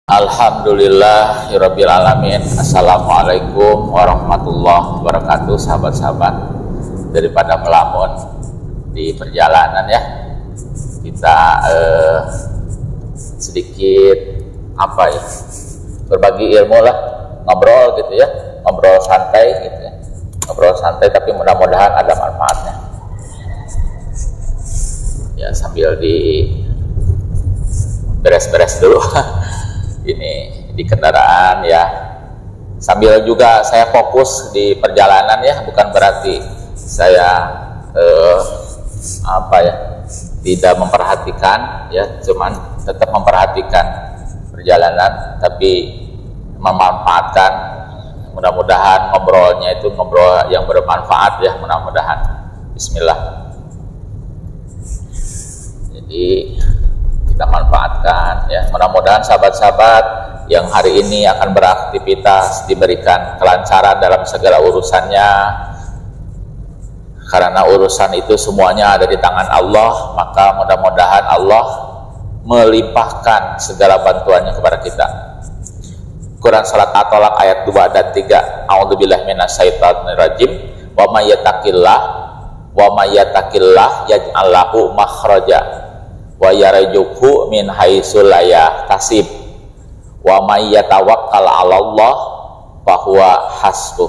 Alhamdulillahirabbil alamin. Assalamualaikum warahmatullahi wabarakatuh. Sahabat-sahabat, daripada melamun di perjalanan ya, kita sedikit berbagi ilmu lah, ngobrol gitu ya, ngobrol santai gitu ya, ngobrol santai tapi mudah-mudahan ada manfaatnya ya, sambil di beres-beres dulu ini di kendaraan ya, sambil juga saya fokus di perjalanan ya, bukan berarti saya tidak memperhatikan ya, cuman tetap memperhatikan perjalanan tapi memanfaatkan, mudah-mudahan ngobrolnya itu ngobrol yang bermanfaat ya, mudah-mudahan. Bismillah. Jadi kita manfaatkan ya, mudah-mudahan sahabat-sahabat yang hari ini akan beraktivitas diberikan kelancaran dalam segala urusannya, karena urusan itu semuanya ada di tangan Allah, maka mudah-mudahan Allah melimpahkan segala bantuannya kepada kita. Quran Surat At-Tolak ayat 2 dan 3. A'udzubillahi minasyaitonirrajim. Wa may yattaqillah yaj'al lahu makhraja wa yarzuqhu min haitsu la yahtasib wa may yatawakkal 'alallah fa huwa hasbuh.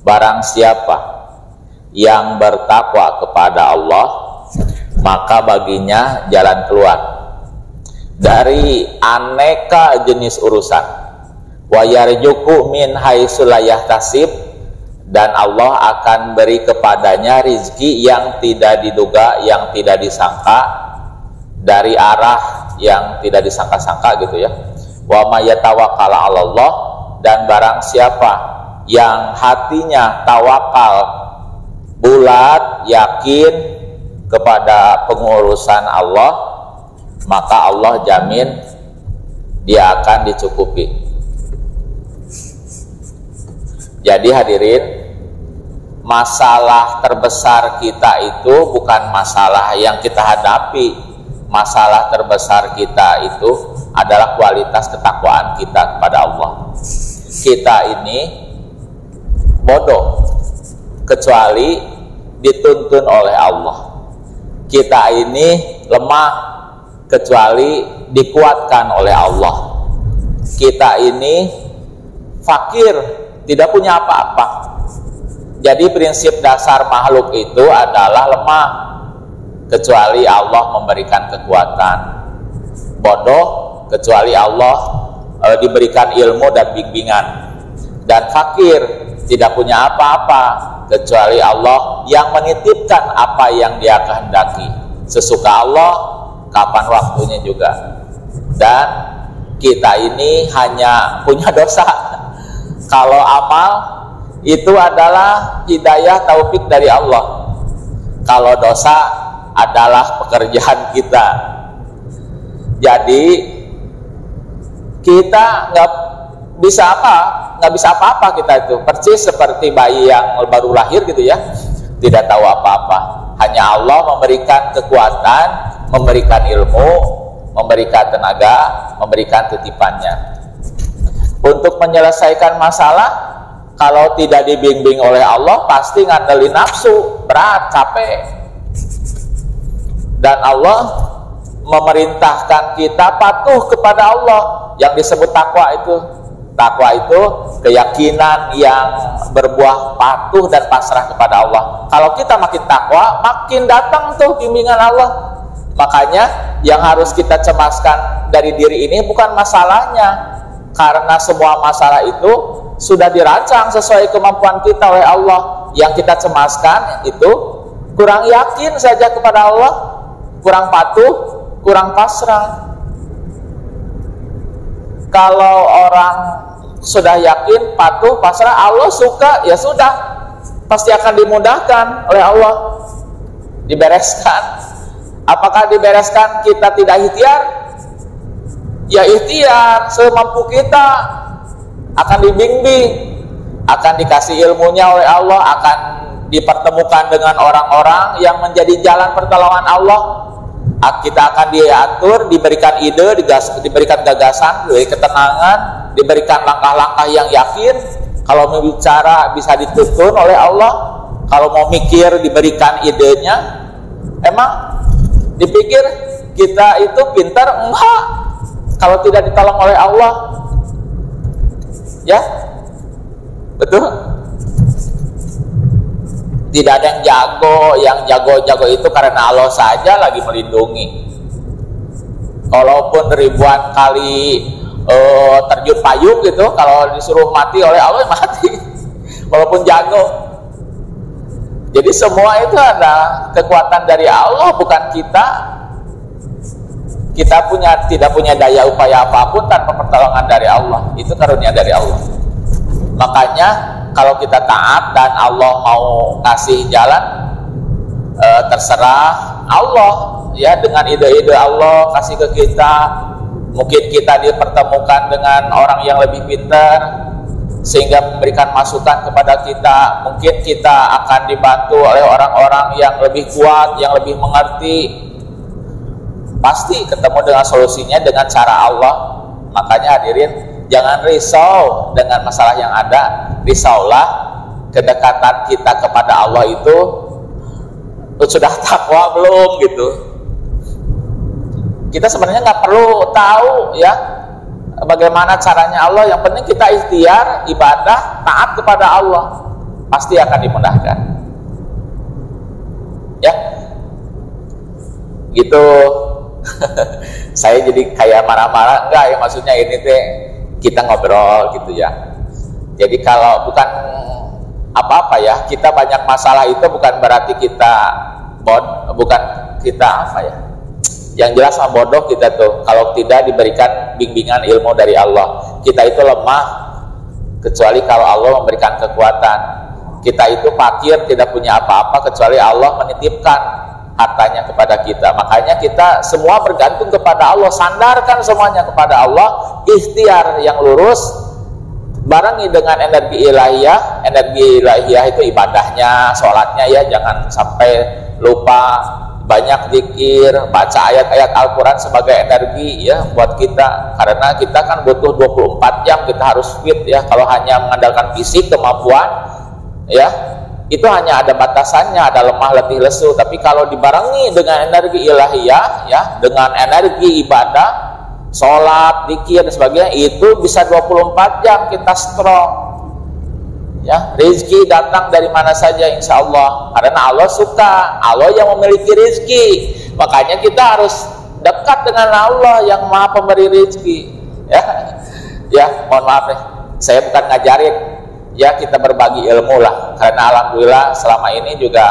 Barang siapa yang bertakwa kepada Allah, maka baginya jalan keluar dari aneka jenis urusan. Wa yarzuqhu min haitsu la yahtasib, dan Allah akan beri kepadanya rizki yang tidak diduga, yang tidak disangka, dari arah yang tidak disangka-sangka gitu ya. Wa may yatawakkal 'alallah, dan barang siapa yang hatinya tawakal, bulat, yakin kepada pengurusan Allah, maka Allah jamin dia akan dicukupi. Jadi hadirin, masalah terbesar kita itu bukan masalah yang kita hadapi. Masalah terbesar kita itu adalah kualitas ketakwaan kita kepada Allah. Kita ini bodoh kecuali dituntun oleh Allah. Kita ini lemah kecuali dikuatkan oleh Allah. Kita ini fakir, tidak punya apa-apa. Jadi prinsip dasar makhluk itu adalah lemah kecuali Allah memberikan kekuatan, bodoh kecuali Allah diberikan ilmu dan bimbingan, dan fakir tidak punya apa-apa kecuali Allah yang menitipkan apa yang Dia kehendaki sesuka Allah, kapan waktunya juga. Dan kita ini hanya punya dosa. Kalau amal itu adalah hidayah taufik dari Allah, kalau dosa adalah pekerjaan kita. Jadi kita nggak bisa apa-apa kita itu, persis seperti bayi yang baru lahir gitu ya, tidak tahu apa-apa. Hanya Allah memberikan kekuatan, memberikan ilmu, memberikan tenaga, memberikan titipannya. Untuk menyelesaikan masalah, kalau tidak dibimbing oleh Allah, pasti ngandelin nafsu, berat, capek. Dan Allah memerintahkan kita patuh kepada Allah, yang disebut takwa itu. Takwa itu keyakinan yang berbuah patuh dan pasrah kepada Allah. Kalau kita makin takwa, makin datang tuh bimbingan Allah. Makanya yang harus kita cemaskan dari diri ini bukan masalahnya, karena semua masalah itu sudah dirancang sesuai kemampuan kita oleh Allah. Yang kita cemaskan itu kurang yakin saja kepada Allah, kurang patuh, kurang pasrah. Kalau orang sudah yakin, patuh, pasrah, Allah suka, ya sudah, pasti akan dimudahkan oleh Allah, dibereskan. Apakah dibereskan kita tidak ikhtiar? Ya ikhtiar semampu kita, akan dibimbing, akan dikasih ilmunya oleh Allah, akan dipertemukan dengan orang-orang yang menjadi jalan pertolongan Allah, kita akan diatur, diberikan ide, diberikan gagasan, diberi ketenangan, diberikan langkah-langkah yang yakin. Kalau mau bicara bisa dituntun oleh Allah, kalau mau mikir diberikan idenya. Emang dipikir kita itu pintar? Enggak, kalau tidak ditolong oleh Allah. Ya, betul. Tidak ada yang jago, yang jago-jago itu karena Allah saja lagi melindungi. Kalaupun ribuan kali terjun payung gitu, kalau disuruh mati oleh Allah mati. Walaupun jago. Jadi semua itu ada kekuatan dari Allah, bukan kita. Kita tidak punya daya upaya apapun tanpa pertolongan dari Allah. Itu karunia dari Allah. Makanya kalau kita taat dan Allah mau kasih jalan, terserah Allah ya, dengan ide-ide Allah kasih ke kita. Mungkin kita dipertemukan dengan orang yang lebih pintar sehingga memberikan masukan kepada kita. Mungkin kita akan dibantu oleh orang-orang yang lebih kuat, yang lebih mengerti. Pasti ketemu dengan solusinya dengan cara Allah. Makanya hadirin, jangan risau dengan masalah yang ada. Risaulah kedekatan kita kepada Allah itu sudah takwa belum gitu. Kita sebenarnya nggak perlu tahu ya bagaimana caranya Allah. Yang penting kita ikhtiar, ibadah, taat kepada Allah, pasti akan dimudahkan. Ya, gitu. Saya jadi kayak marah-marah, enggak ya, maksudnya ini teh kita ngobrol gitu ya. Jadi kalau bukan apa-apa ya, kita banyak masalah itu bukan berarti kita bukan kita apa ya, yang jelas mah bodoh kita tuh kalau tidak diberikan bimbingan ilmu dari Allah. Kita itu lemah kecuali kalau Allah memberikan kekuatan. Kita itu fakir, tidak punya apa-apa kecuali Allah menitipkan hartanya kepada kita. Makanya kita semua bergantung kepada Allah, sandarkan semuanya kepada Allah, ikhtiar yang lurus, barengi dengan energi ilahiyah. Energi ilahiyah itu ibadahnya, sholatnya ya, jangan sampai lupa. Banyak zikir, baca ayat-ayat Al-Quran sebagai energi ya buat kita, karena kita kan butuh 24 jam, kita harus fit ya. Kalau hanya mengandalkan fisik, kemampuan ya, itu hanya ada batasannya, ada lemah, letih, lesu. Tapi kalau dibarengi dengan energi ilahiyah ya, dengan energi ibadah, sholat, zikir dan sebagainya, itu bisa 24 jam kita strong ya. Rezeki datang dari mana saja insya Allah, karena Allah suka, Allah yang memiliki rezeki. Makanya kita harus dekat dengan Allah yang maha pemberi rezeki ya. Ya, mohon maaf ya, saya bukan ngajarin ya, kita berbagi ilmu lah, karena alhamdulillah selama ini juga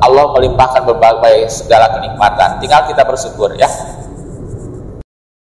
Allah melimpahkan berbagai segala kenikmatan, tinggal kita bersyukur ya.